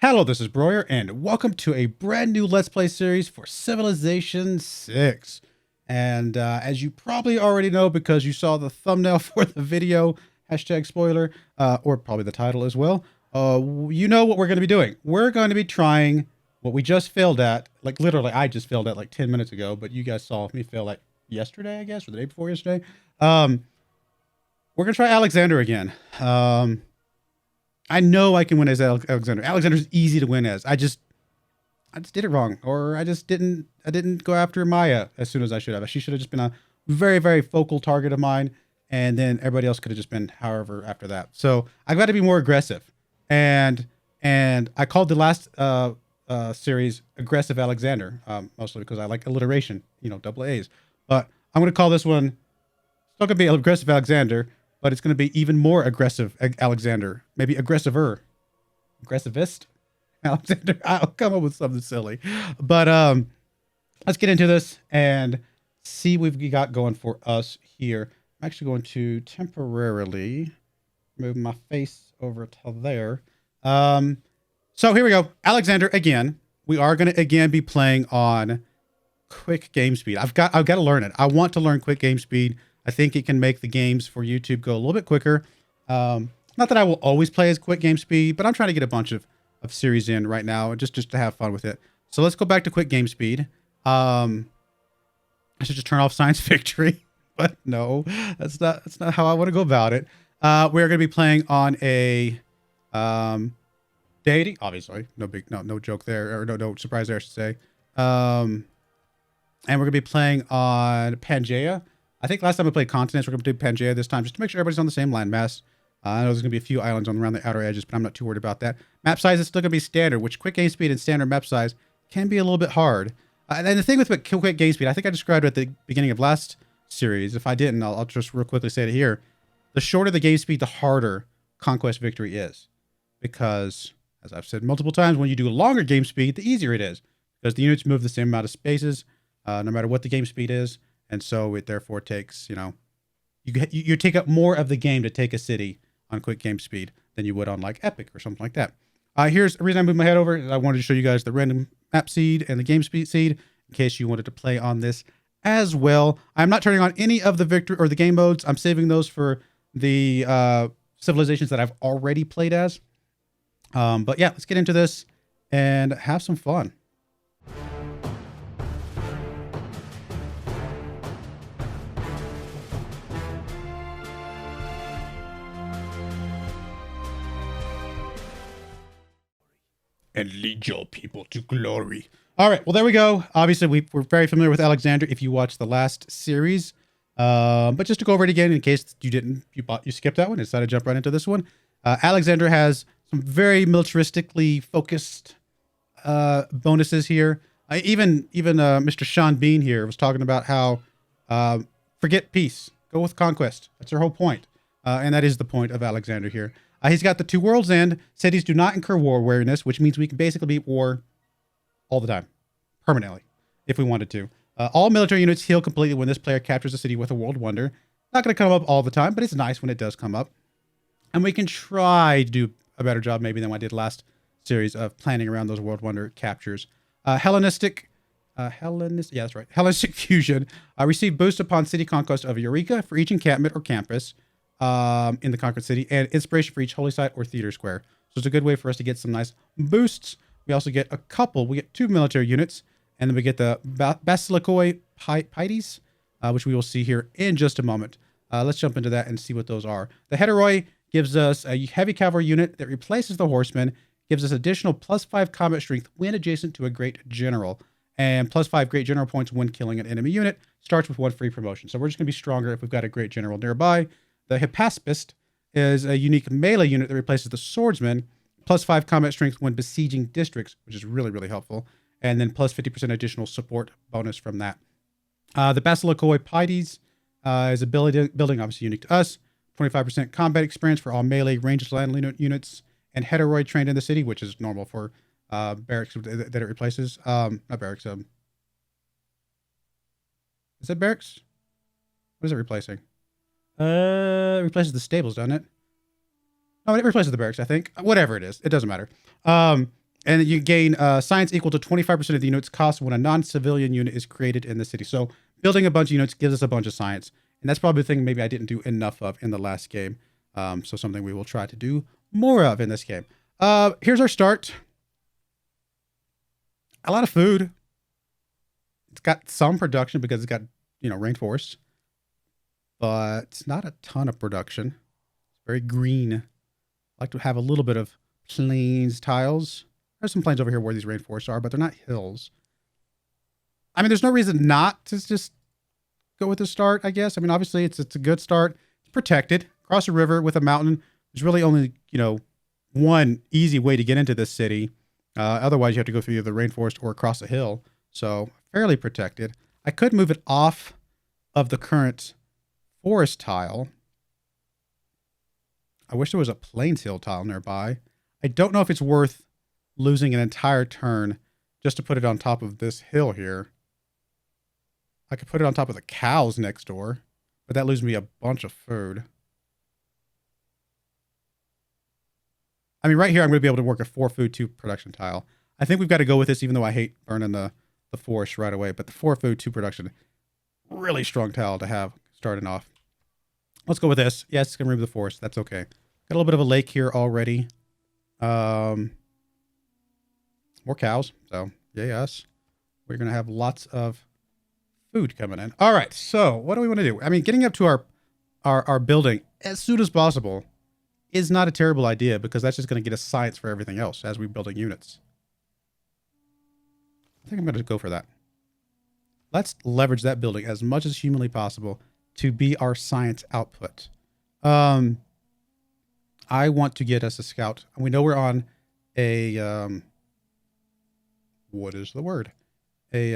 Hello, this is Broyar, and welcome to a brand new Let's Play series for Civilization 6. And as you probably already know because you saw the thumbnail for the video, hashtag spoiler, or probably the title as well, you know what we're going to be doing. We're going to be trying what we just failed at, like literally I just failed at like 10 minutes ago, but you guys saw me fail like yesterday, I guess, or the day before yesterday. We're going to try Alexander again. I know I can win as Alexander. Alexander's easy to win as. I just did it wrong, or I didn't go after Maya as soon as I should have. She should have just been a very, very focal target of mine, and then everybody else could have just been however after that. So I've got to be more aggressive, and I called the last series Aggressive Alexander, mostly because I like alliteration, you know, double A's. But I'm going to call this one still going to be Aggressive Alexander, but it's going to be even more aggressive Alexander. Maybe aggressiver. Aggressivest Alexander. I'll come up with something silly. But let's get into this and see what we've got going for us here. I'm actually going to temporarily move my face over to there. So here we go. Alexander again. We are going to again be playing on quick game speed. I've got to learn it. I want to learn quick game speed. I think it can make the games for YouTube go a little bit quicker. Not that I will always play as quick game speed, but I'm trying to get a bunch of series in right now just to have fun with it. So let's go back to quick game speed. I should just turn off science victory, but no, that's not how I want to go about it. We're going to be playing on a Deity, obviously. No joke there, or no surprise there, I should say. And we're going to be playing on Pangaea. I think last time we played continents, we're going to do Pangaea this time, just to make sure everybody's on the same landmass. I know there's going to be a few islands around the outer edges, but I'm not too worried about that. Map size is still going to be standard, which quick game speed and standard map size can be a little bit hard. And the thing with quick game speed, I think I described it at the beginning of last series. If I didn't, I'll just real quickly say it here. The shorter the game speed, the harder conquest victory is. Because, as I've said multiple times, when you do a longer game speed, the easier it is. Because the units move the same amount of spaces, no matter what the game speed is. And so it therefore takes, you know, you take up more of the game to take a city on quick game speed than you would on like Epic or something like that. Here's the reason I moved my head over. I wanted to show you guys the random map seed and the game speed seed in case you wanted to play on this as well. I'm not turning on any of the victory or the game modes. I'm saving those for the civilizations that I've already played as. But yeah, let's get into this and have some fun. And lead your people to glory. All right, well, there we go. Obviously, we're very familiar with Alexander if you watched the last series. But just to go over it again, in case you skipped that one and decided to jump right into this one. Alexander has some very militaristically focused bonuses here. Even Mr. Sean Bean here was talking about how forget peace, go with conquest. That's their whole point. And that is the point of Alexander here. He's got the Two Worlds End. Cities do not incur war awareness, which means we can basically beat war all the time, permanently, if we wanted to. All military units heal completely when this player captures a city with a world wonder. Not going to come up all the time, but it's nice when it does come up. And we can try to do a better job maybe than I did last series of planning around those world wonder captures. Hellenistic fusion. Receive boost upon city conquest of Eureka for each encampment or campus in the conquered city, and inspiration for each holy site or theater square. So it's a good way for us to get some nice boosts. We also get we get 2 military units, and then we get the Basilikoi Paides, which we will see here in just a moment. Let's jump into that and see what those are. The Hetairoi gives us a heavy cavalry unit that replaces the horseman, gives us additional +5 combat strength when adjacent to a great general, and +5 great general points when killing an enemy unit. Starts with 1 free promotion. So we're just going to be stronger if we've got a great general nearby. The Hypaspist is a unique melee unit that replaces the swordsman, +5 combat strength when besieging districts, which is really, really helpful, and then +50% additional support bonus from that. The Basilikoi Paides is ability building, obviously unique to us, 25% combat experience for all melee ranged land units, and Hetairoi trained in the city, which is normal for barracks that it replaces. Not barracks. Is it barracks? What is it replacing? It replaces the stables, doesn't it? Oh, it replaces the barracks, I think. Whatever it is, it doesn't matter. And you gain science equal to 25% of the unit's cost when a non-civilian unit is created in the city. So building a bunch of units gives us a bunch of science. And that's probably the thing maybe I didn't do enough of in the last game. So something we will try to do more of in this game. Here's our start. A lot of food. It's got some production because it's got, rainforest. But it's not a ton of production. It's very green. I like to have a little bit of plains tiles. There's some plains over here where these rainforests are, but they're not hills. I mean, there's no reason not to just go with the start, I guess. I mean, obviously, it's a good start. It's protected. Cross a river with a mountain. There's really only, one easy way to get into this city. Otherwise, you have to go through either the rainforest or across a hill. So, fairly protected. I could move it off of the current forest tile. I wish there was a plains hill tile nearby. I don't know if it's worth losing an entire turn just to put it on top of this hill here. I could put it on top of the cows next door, but that loses me a bunch of food. I mean, right here, I'm going to be able to work a 4 food, 2 production tile. I think we've got to go with this, even though I hate burning the forest right away. But the 4 food, 2 production, really strong tile to have starting off. Let's go with this. Yes, it's going to remove the forest. That's okay. Got a little bit of a lake here already. More cows. So, yes. We're going to have lots of food coming in. All right. So, what do we want to do? I mean, getting up to our building as soon as possible is not a terrible idea because that's just going to get us science for everything else as we're building units. I think I'm going to go for that. Let's leverage that building as much as humanly possible to be our science output. I want to get us a scout. We know we're on a, what is the word? A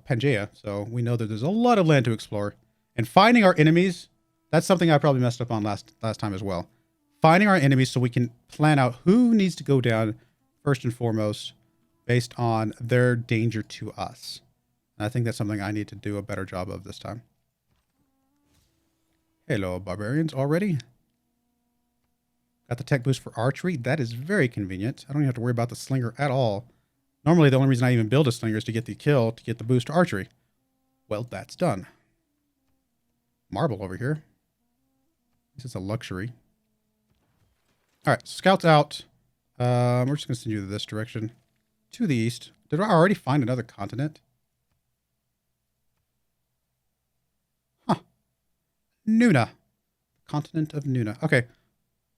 Pangaea. So we know that there's a lot of land to explore. And finding our enemies, that's something I probably messed up on last time as well. Finding our enemies so we can plan out who needs to go down first and foremost based on their danger to us. And I think that's something I need to do a better job of this time. Hello, barbarians already. Got the tech boost for archery. That is very convenient. I don't even have to worry about the slinger at all. Normally, the only reason I even build a slinger is to get the kill, to get the boost to archery. Well, that's done. Marble over here. This is a luxury. All right, scouts out. We're just going to send you this direction. To the east. Did I already find another continent? Huh. Nuna. Continent of Nuna. Okay.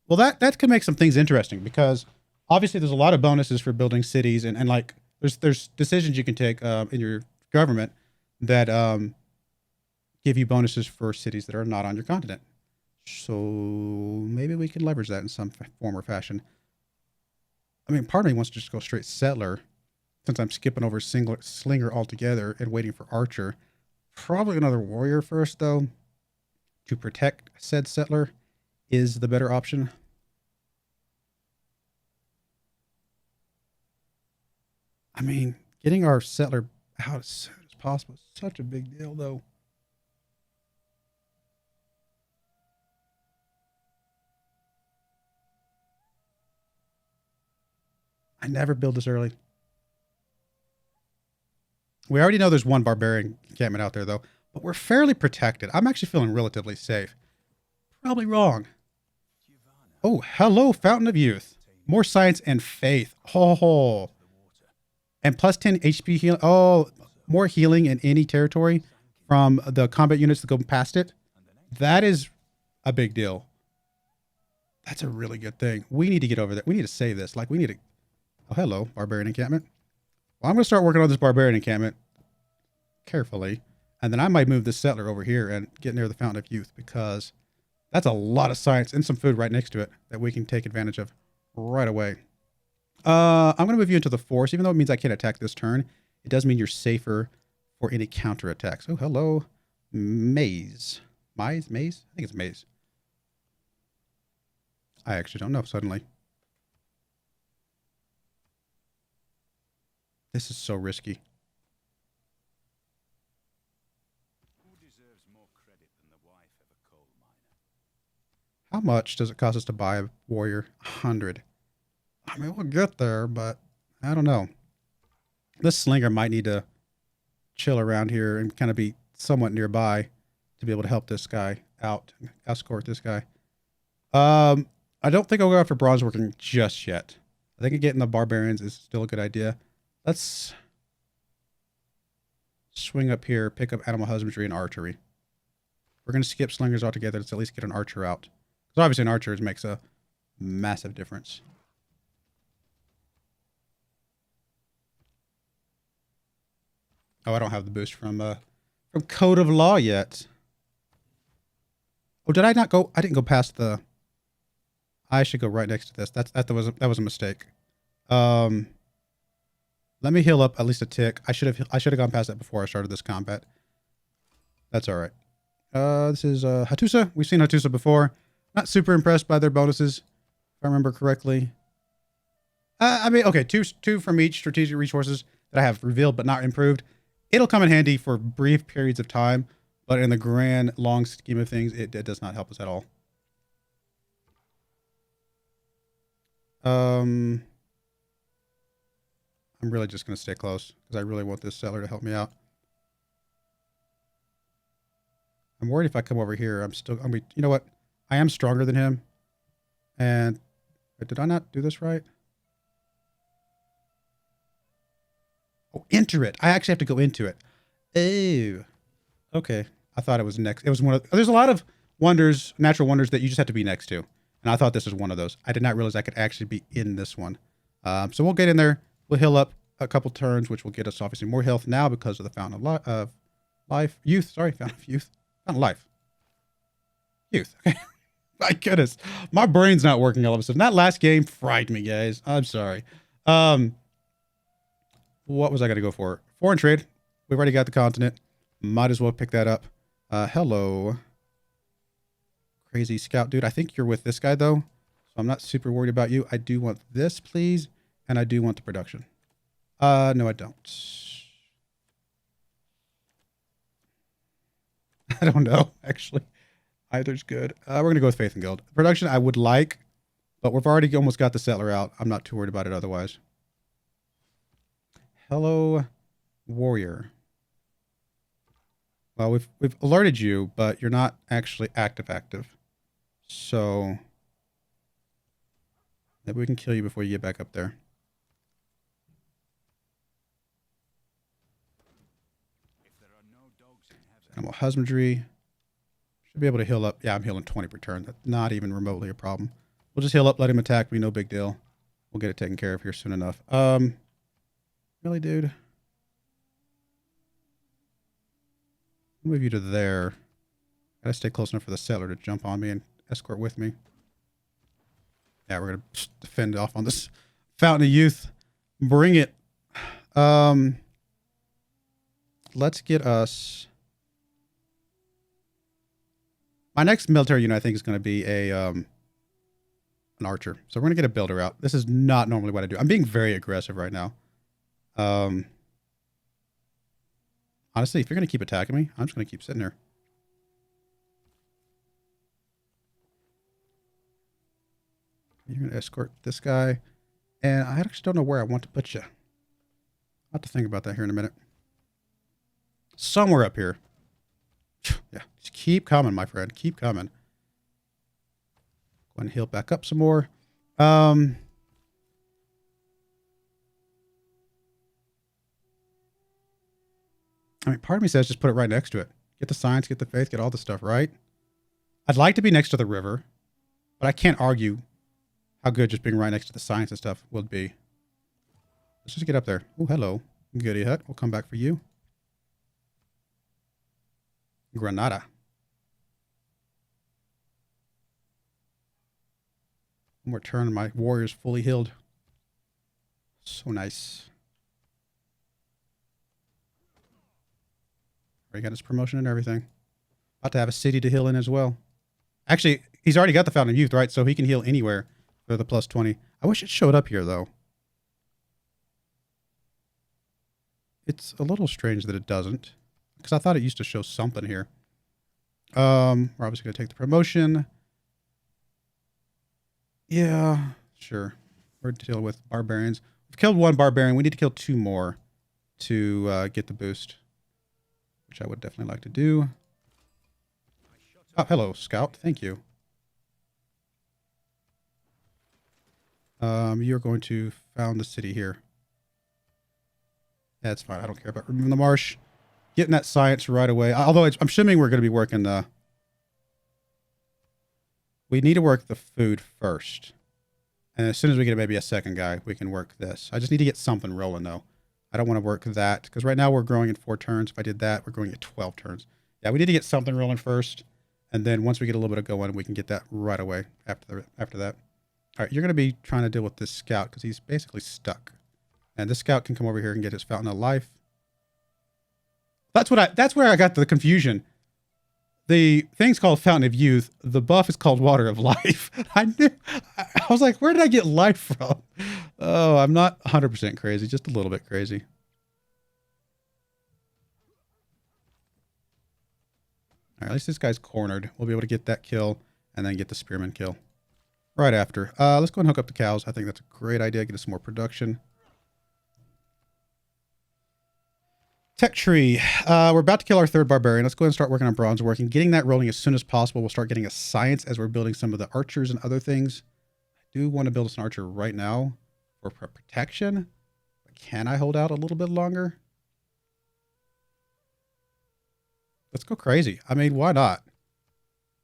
Well, that could make some things interesting because obviously there's a lot of bonuses for building cities and like there's decisions you can take in your government that give you bonuses for cities that are not on your continent. So maybe we can leverage that in some form or fashion. I mean, part of me wants to just go straight settler since I'm skipping over slinger altogether and waiting for archer. Probably another warrior first, though, to protect said settler is the better option. I mean, getting our settler out as soon as possible is such a big deal, though. I never build this early. We already know there's one barbarian encampment out there, though, but we're fairly protected. I'm actually feeling relatively safe. Probably wrong. Oh, hello, Fountain of Youth. More science and faith. Oh, and plus 10 HP healing. Oh, more healing in any territory from the combat units that go past it. That is a big deal. That's a really good thing. We need to get over there. We need to save this. Like, we need to... Oh, hello, barbarian encampment. Well, I'm going to start working on this barbarian encampment carefully. And then I might move this settler over here and get near the Fountain of Youth because that's a lot of science and some food right next to it that we can take advantage of right away. I'm going to move you into the forest. Even though it means I can't attack this turn, it does mean you're safer for any counterattacks. Oh, hello. Maze. Maze? Maze? I think it's maze. I actually don't know suddenly. This is so risky. Who deserves more credit than the wife of a coal miner? How much does it cost us to buy a warrior? 100. I mean, we'll get there, but I don't know. This slinger might need to chill around here and kind of be somewhat nearby to be able to help this guy out, escort this guy. I don't think I'll go after bronze working just yet. I think getting the barbarians is still a good idea. Let's swing up here, pick up animal husbandry and archery. We're going to skip slingers altogether. Let's at least get an archer out. Because obviously an archer makes a massive difference. Oh, I don't have the boost from Code of Law yet. Oh, did I not go? I didn't go past the... I should go right next to this. That was a mistake. Let me heal up at least a tick. I should have gone past that before I started this combat. That's all right. This is Hattusa. We've seen Hattusa before. Not super impressed by their bonuses, if I remember correctly. I mean, okay, two from each strategic resources that I have revealed but not improved. It'll come in handy for brief periods of time, but in the grand, long scheme of things, it does not help us at all. I'm really just going to stay close because I really want this settler to help me out. I'm worried if I come over here, you know what? I am stronger than him. And did I not do this right? Oh, enter it. I actually have to go into it. Oh, okay. I thought it was next. It was one of, there's a lot of wonders, natural wonders that you just have to be next to. And I thought this was one of those. I did not realize I could actually be in this one. So we'll get in there. We'll heal up a couple turns, which will get us obviously more health now because of the fountain of life. Youth. Sorry, fountain of youth. Fountain of life. Youth. Okay. My goodness. My brain's not working all of a sudden. That last game fried me, guys. I'm sorry. What was I going to go for? Foreign trade. We've already got the continent. Might as well pick that up. Hello. Crazy scout dude. I think you're with this guy though. So I'm not super worried about you. I do want this, please. And I do want the production. No, I don't. I don't know, actually. Either's good. We're going to go with Faith and Guild. Production I would like, but we've already almost got the settler out. I'm not too worried about it otherwise. Hello, warrior. Well, we've alerted you, but you're not actually active. So maybe we can kill you before you get back up there. Animal husbandry. Should be able to heal up. Yeah, I'm healing 20 per turn. That's not even remotely a problem. We'll just heal up, let him attack me. No big deal. We'll get it taken care of here soon enough. Really, dude? I'll move you to there. Gotta stay close enough for the settler to jump on me and escort with me. Yeah, we're gonna defend off on this Fountain of Youth. Bring it. Let's get us... My next military unit, I think, is going to be an archer. So we're going to get a builder out. This is not normally what I do. I'm being very aggressive right now. Honestly, if you're going to keep attacking me, I'm just going to keep sitting here. You're going to escort this guy. And I actually don't know where I want to put you. I'll have to think about that here in a minute. Somewhere up here. Yeah, just keep coming, my friend. Keep coming. Go and heal back up some more. I mean, part of me says just put it right next to it. Get the science, get the faith, get all the stuff, right? I'd like to be next to the river, but I can't argue how good just being right next to the science and stuff would be. Let's just get up there. Oh, hello. Goody hut. We'll come back for you. Granada. One more turn, my warrior's fully healed. So nice. Already got his promotion and everything. About to have a city to heal in as well. Actually, he's already got the Fountain of Youth, right? So he can heal anywhere for the plus 20. I wish it showed up here, though. It's a little strange that it doesn't. Because I thought it used to show something here. We're obviously going to take the promotion. Yeah, sure. We're dealing with barbarians. We've killed one barbarian. We need to kill 2 more to get the boost, which I would definitely like to do. Oh, hello, scout. Thank you. You're going to found the city here. That's fine. I don't care about removing the marsh. Getting that science right away. Although I'm assuming we're going to be working the... We need to work the food first. And as soon as we get maybe a second guy, we can work this. I just need to get something rolling, though. I don't want to work that. Because right now we're growing in 4 turns. If I did that, we're growing at 12 turns. Yeah, we need to get something rolling first. And then once we get a little bit of going, we can get that right away after that. All right, you're going to be trying to deal with this scout because he's basically stuck. And this scout can come over here and get his fountain of life. That's where I got the confusion. The thing's called Fountain of Youth. The buff is called Water of Life. I was like, where did I get life from? Oh, I'm not 100% crazy, just a little bit crazy. All right, at least this guy's cornered. We'll be able to get that kill and then get the spearman kill right after. Let's go and hook up the cows. I think that's a great idea. Get us some more production. Tech tree. We're about to kill our 3rd barbarian. Let's go ahead and start working on bronze work and getting that rolling as soon as possible. We'll start getting a science as we're building some of the archers and other things. I do want to build us an archer right now for protection. But can I hold out a little bit longer? Let's go crazy. I mean, why not?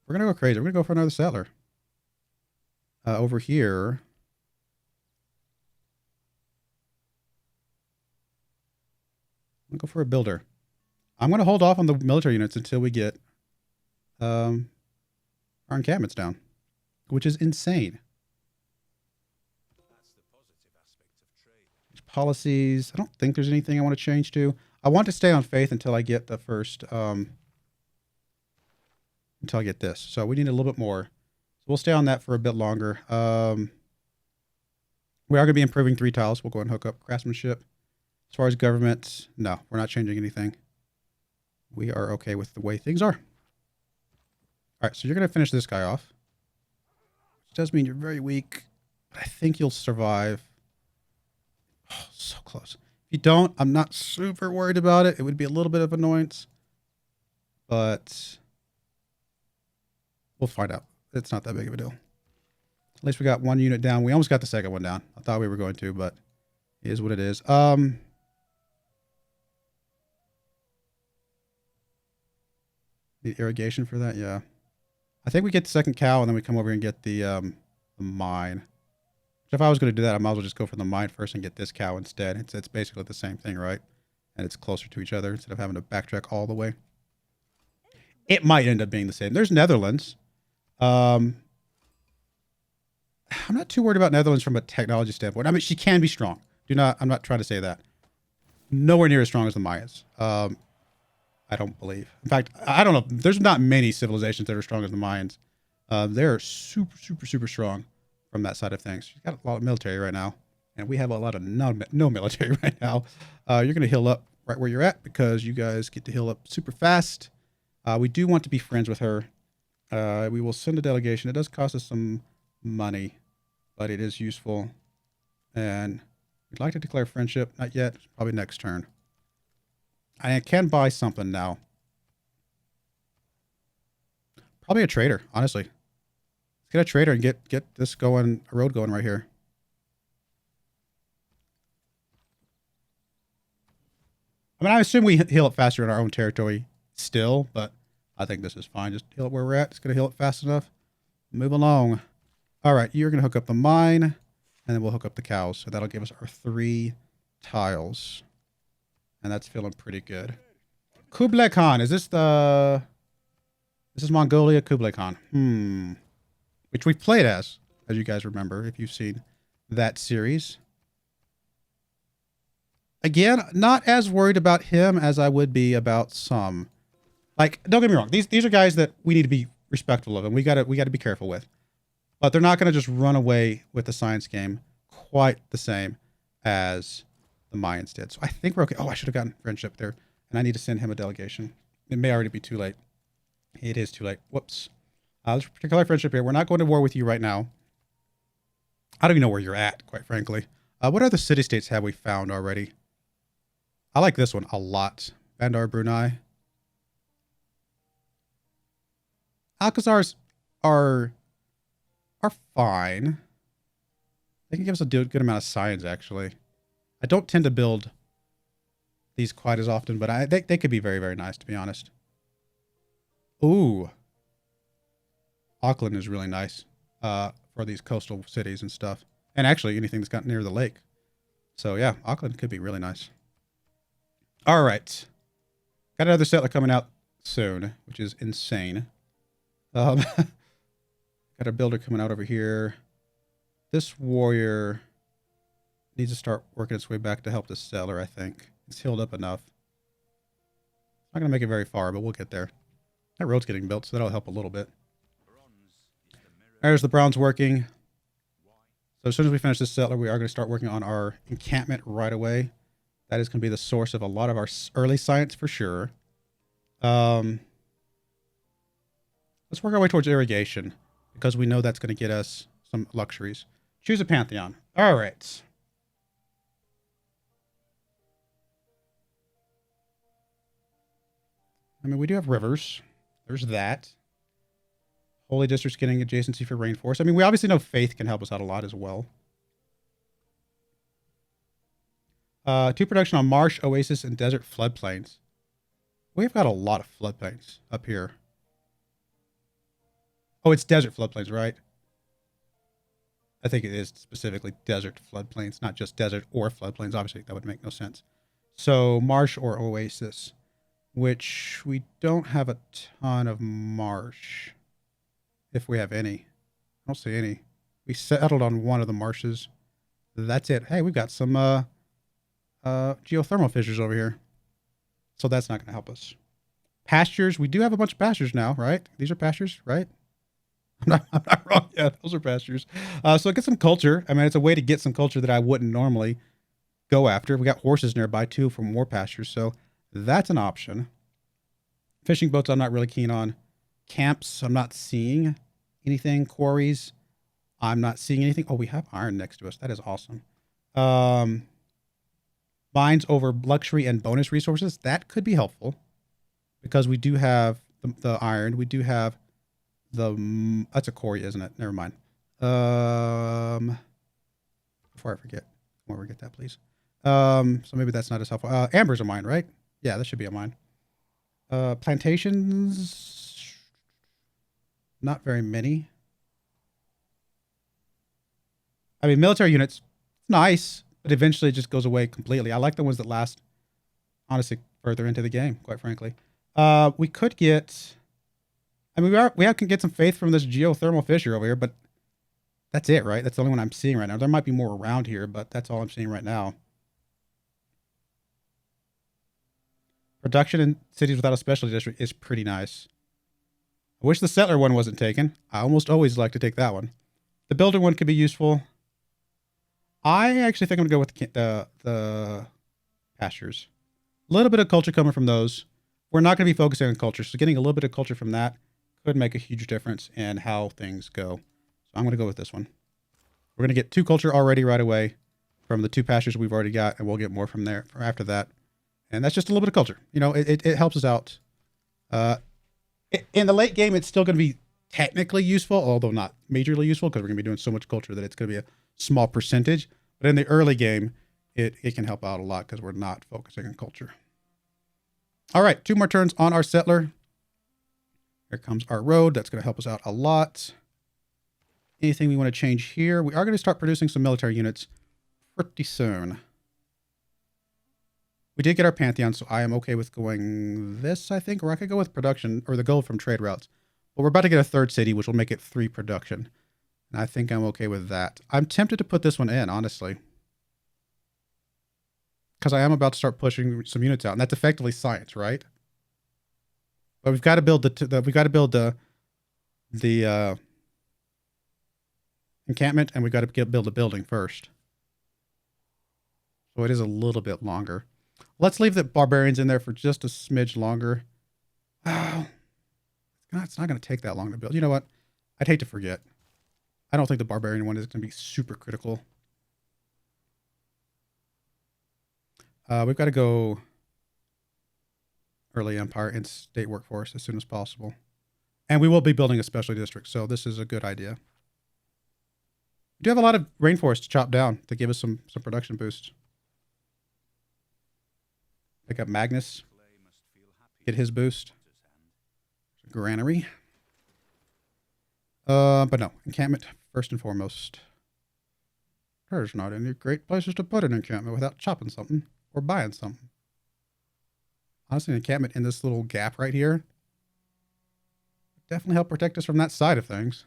We're going to go crazy. We're going to go for another settler. Over here. I'm going to go for a builder. I'm going to hold off on the military units until we get our encampments down, which is insane. That's the positive aspect of trade. Policies. I don't think there's anything I want to change to. I want to stay on faith until I get the first... until I get this. So we need a little bit more. So we'll stay on that for a bit longer. We are going to be improving 3 tiles. We'll go and hook up craftsmanship. As far as government, no, we're not changing anything. We are okay with the way things are. All right, so you're going to finish this guy off. Which does mean you're very weak, but I think you'll survive. Oh, so close. If you don't, I'm not super worried about it. It would be a little bit of annoyance, but we'll find out. It's not that big of a deal. At least we got 1 unit down. We almost got the second one down. I thought we were going to, but it is what it is. Need irrigation for that? Yeah. I think we get the second cow and then we come over and get the mine. Which if I was going to do that, I might as well just go for the mine first and get this cow instead. It's basically the same thing, right? And it's closer to each other instead of having to backtrack all the way. It might end up being the same. There's Netherlands. I'm not too worried about Netherlands from a technology standpoint. I mean, she can be strong. I'm not trying to say that. Nowhere near as strong as the Mayas. I don't believe. In fact, I don't know. There's not many civilizations that are strong as the Mayans. They're super, super, super strong from that side of things. She's got a lot of military right now, and we have a lot of no military right now. You're going to heal up right where you're at because you guys get to heal up super fast. We do want to be friends with her. We will send a delegation. It does cost us some money, but it is useful. And we'd like to declare friendship. Not yet. Probably next turn. I can buy something now. Probably a trader, honestly. Let's get a trader and get this going, a road going right here. I mean, I assume we heal it faster in our own territory still, but I think this is fine. Just heal it where we're at. It's going to heal it fast enough. Move along. All right, you're going to hook up the mine, and then we'll hook up the cows. So that'll give us our 3 tiles. And that's feeling pretty good. Kublai Khan. Is this the... This is Mongolia Kublai Khan. Which we've played as you guys remember, if you've seen that series. Again, not as worried about him as I would be about some. Like, don't get me wrong. These are guys that we need to be respectful of, and we gotta be careful with. But they're not gonna just run away with the science game quite the same as the Mayans did. So I think we're okay. Oh, I should have gotten friendship there. And I need to send him a delegation. It may already be too late. It is too late. Whoops. Let's declare friendship here. We're not going to war with you right now. I don't even know where you're at, quite frankly. What other city-states have we found already? I like this one a lot. Bandar Brunei. Alcazars are fine. They can give us a good amount of science, actually. I don't tend to build these quite as often, but they could be very, very nice, to be honest. Ooh. Auckland is really nice for these coastal cities and stuff. And actually, anything that's got near the lake. So, yeah, Auckland could be really nice. All right. Got another settler coming out soon, which is insane. Got a builder coming out over here. This warrior needs to start working its way back to help the settler, I think. It's healed up enough. Not going to make it very far, but we'll get there. That road's getting built, so that'll help a little bit. There's the bronze working. So as soon as we finish this settler, we are going to start working on our encampment right away. That is going to be the source of a lot of our early science for sure. Let's work our way towards irrigation, because we know that's going to get us some luxuries. Choose a pantheon. All right. I mean, we do have rivers. There's that. Holy districts getting adjacency for rainforest. I mean, we obviously know faith can help us out a lot as well. 2 production on marsh, oasis, and desert floodplains. We've got a lot of floodplains up here. Oh, it's desert floodplains, right? I think it is specifically desert floodplains, not just desert or floodplains. Obviously, that would make no sense. So, marsh or oasis, which we don't have a ton of marsh, if we have any. I don't see any. We settled on one of the marshes. That's it. Hey, we've got some geothermal fissures over here. So that's not going to help us. Pastures. We do have a bunch of pastures now, right? These are pastures, right? I'm not wrong. Yeah, those are pastures. So get some culture. I mean, it's a way to get some culture that I wouldn't normally go after. We got horses nearby too for more pastures. So that's an option. Fishing boats I'm not really keen on. Camps, I'm not seeing anything. Quarries, I'm not seeing anything. Oh, we have iron next to us. That is awesome. Mines over luxury and bonus resources. That could be helpful because we do have the iron. We do have the... That's a quarry, isn't it? Never mind. Before I forget. Don't forget that, please. So maybe that's not as helpful. Amber's a mine, right? Yeah, that should be a mine. Plantations... Not very many. I mean, military units, nice, but eventually it just goes away completely. I like the ones that last, honestly, further into the game, quite frankly. We could get... I mean, we can get some faith from this geothermal fissure over here, but that's it, right? That's the only one I'm seeing right now. There might be more around here, but that's all I'm seeing right now. Production in cities without a specialty district is pretty nice. I wish the settler one wasn't taken. I almost always like to take that one. The builder one could be useful. I actually think I'm going to go with the pastures. A little bit of culture coming from those. We're not going to be focusing on culture, so getting a little bit of culture from that could make a huge difference in how things go. So I'm going to go with this one. We're going to get 2 culture already right away from the 2 pastures we've already got, and we'll get more from there after that. And that's just a little bit of culture. You know, it helps us out. In the late game, it's still going to be technically useful, although not majorly useful, because we're going to be doing so much culture that it's going to be a small percentage. But in the early game, it can help out a lot because we're not focusing on culture. All right, 2 more turns on our settler. Here comes our road. That's going to help us out a lot. Anything we want to change here? We are going to start producing some military units pretty soon. We did get our Pantheon, so I am okay with going this, I think. Or I could go with production, or the gold from trade routes. But we're about to get a 3rd city, which will make it 3 production. And I think I'm okay with that. I'm tempted to put this one in, honestly. Because I am about to start pushing some units out. And that's effectively science, right? But we've got to build the encampment, and we've got to build a building first. So it is a little bit longer. Let's leave the barbarians in there for just a smidge longer. Oh, it's not going to take that long to build. You know what? I'd hate to forget. I don't think the barbarian one is going to be super critical. We've got to go early empire and state workforce as soon as possible. And we will be building a specialty district, so this is a good idea. We do have a lot of rainforest to chop down to give us some production boost. Pick up Magnus. Get his boost. Granary. But no, encampment first and foremost. There's not any great places to put an encampment without chopping something or buying something. Honestly, an encampment in this little gap right here would definitely help protect us from that side of things.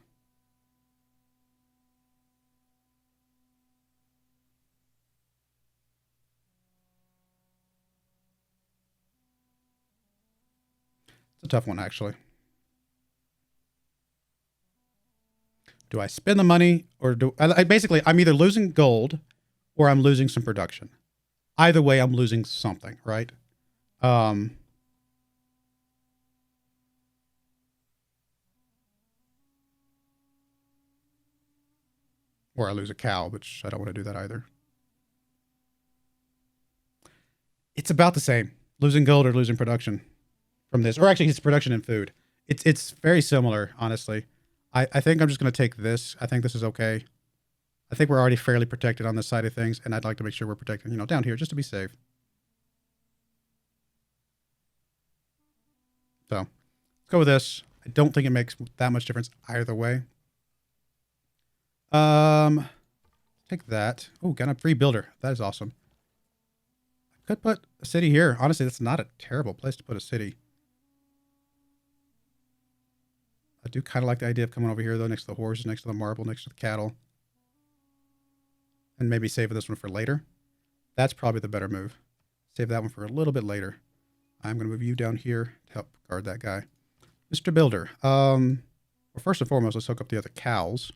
It's a tough one, actually. Do I spend the money or do I basically, I'm either losing gold or I'm losing some production. Either way, I'm losing something, right? Or I lose a cow, which I don't want to do that either. It's about the same. Losing gold or losing production from this. Or actually, it's production and food. It's very similar, honestly. I think I'm just going to take this. I think this is okay. I think we're already fairly protected on this side of things, and I'd like to make sure we're protected, you know, down here just to be safe. So, let's go with this. I don't think it makes that much difference either way. Take that. Oh, got a free builder. That is awesome. I could put a city here. Honestly, that's not a terrible place to put a city. I do kind of like the idea of coming over here, though, next to the horses, next to the marble, next to the cattle. And maybe saving this one for later. That's probably the better move. Save that one for a little bit later. I'm going to move you down here to help guard that guy. Mr. Builder. Well, first and foremost, let's hook up the other cows.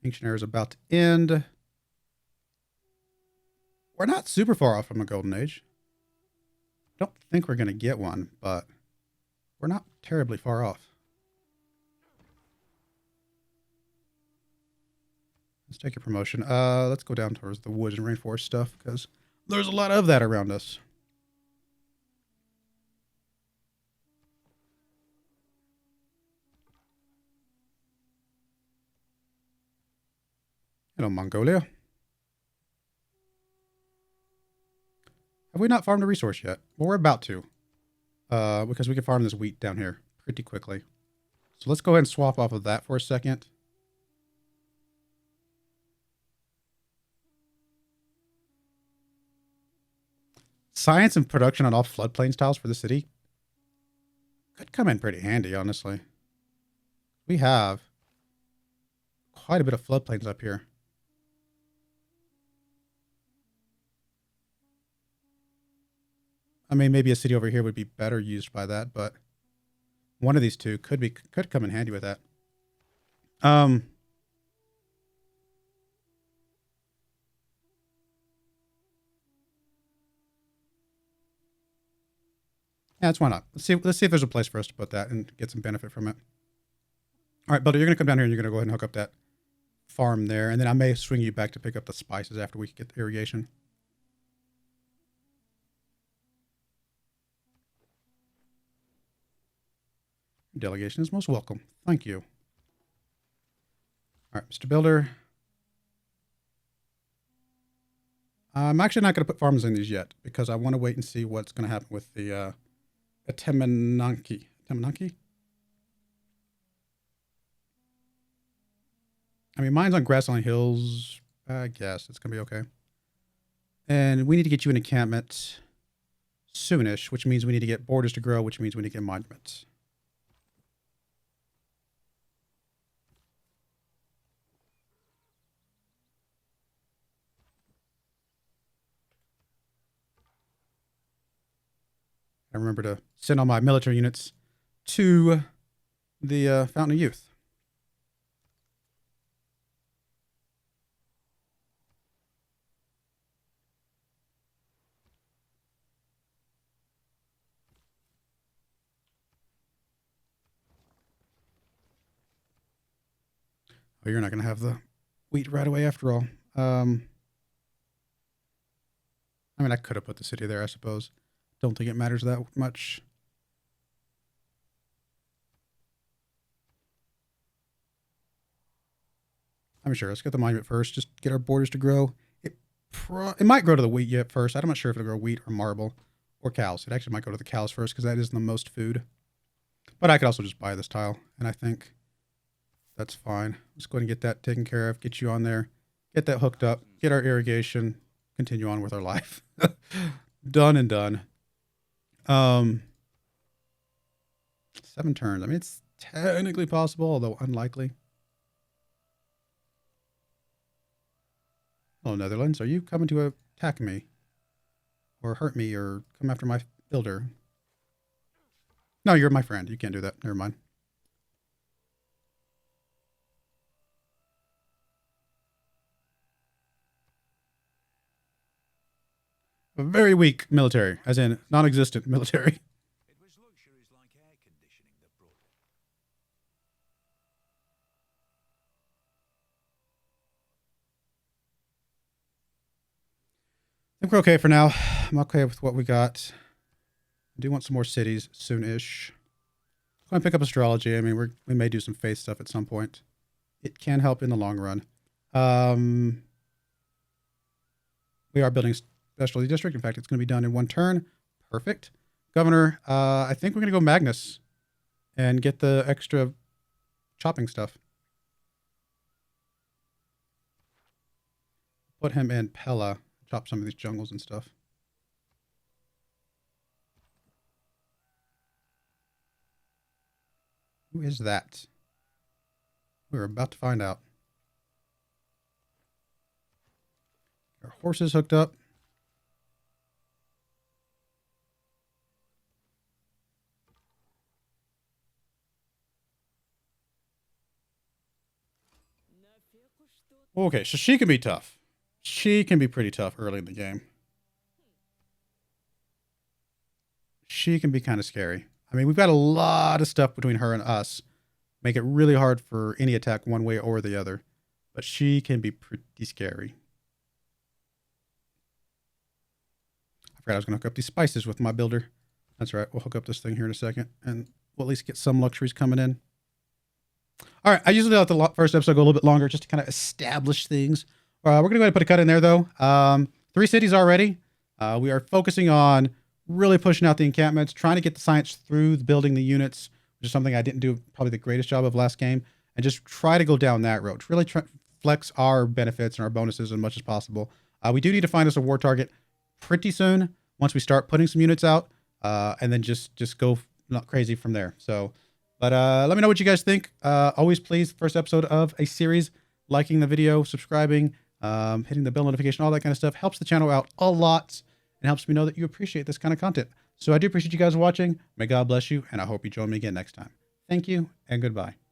Ancient Era is about to end. We're not super far off from a golden age. Don't think we're going to get one, but we're not terribly far off. Let's take a promotion. Let's go down towards the woods and rainforest stuff because there's a lot of that around us. Hello, Mongolia. Have we not farmed a resource yet? Well, we're about to. Because we can farm this wheat down here pretty quickly. So let's go ahead and swap off of that for a second. Science and production on all floodplains tiles for the city could come in pretty handy, honestly. We have quite a bit of floodplains up here. I mean, maybe a city over here would be better used by that, but one of these two could come in handy with that. Yeah, that's why not. Let's see if there's a place for us to put that and get some benefit from it. All right, Builder, you're gonna come down here and you're gonna go ahead and hook up that farm there, and then I may swing you back to pick up the spices after we get the irrigation. Delegation is most welcome. Thank you. All right, Mr. Builder. I'm actually not going to put farms in these yet because I want to wait and see what's going to happen with the Temenanki. Temenanki? I mean, mine's on grassland hills. I guess it's going to be okay. And we need to get you an encampment soonish, which means we need to get borders to grow, which means we need to get monuments. I remember to send all my military units to the Fountain of Youth. Well, you're not going to have the wheat right away after all. I mean, I could have put the city there, I suppose. Don't think it matters that much. I'm sure. Let's get the monument first. Just get our borders to grow. It might grow to the wheat yet first. I'm not sure if it'll grow wheat or marble or cows. It actually might go to the cows first because that is the most food. But I could also just buy this tile, and I think that's fine. Let's go ahead and get that taken care of. Get you on there. Get that hooked up. Get our irrigation. Continue on with our life. Done and done. 7 turns. I mean, it's technically possible, although unlikely. Hello, Netherlands. Are you coming to attack me? Or hurt me or come after my builder? No, you're my friend. You can't do that. Never mind. A very weak military, as in non-existent military. It was luxuries like air conditioning that brought it. I think we're okay for now. I'm okay with what we got. I do want some more cities soon-ish. Go and pick up astrology. I mean, we may do some faith stuff at some point. It can help in the long run. We are building specialty district. In fact, it's going to be done in 1 turn. Perfect. Governor, I think we're going to go Magnus and get the extra chopping stuff. Put him in Pella. Chop some of these jungles and stuff. Who is that? We're about to find out. Our horses hooked up. Okay, so she can be tough. She can be pretty tough early in the game. She can be kind of scary. I mean, we've got a lot of stuff between her and us. Make it really hard for any attack one way or the other. But she can be pretty scary. I forgot I was going to hook up these spices with my builder. That's right. We'll hook up this thing here in a second. And we'll at least get some luxuries coming in. All right. I usually let the first episode go a little bit longer just to kind of establish things. We're going to go ahead and put a cut in there, though. 3 cities already. We are focusing on really pushing out the encampments, trying to get the science through building the units, which is something I didn't do probably the greatest job of last game, and just try to go down that road. To really flex our benefits and our bonuses as much as possible. We do need to find us a war target pretty soon once we start putting some units out, and then just go not crazy from there. So, but let me know what you guys think. Always please, first episode of a series, liking the video, subscribing, hitting the bell notification, all that kind of stuff helps the channel out a lot and helps me know that you appreciate this kind of content. So I do appreciate you guys watching. May God bless you, and I hope you join me again next time. Thank you, and goodbye.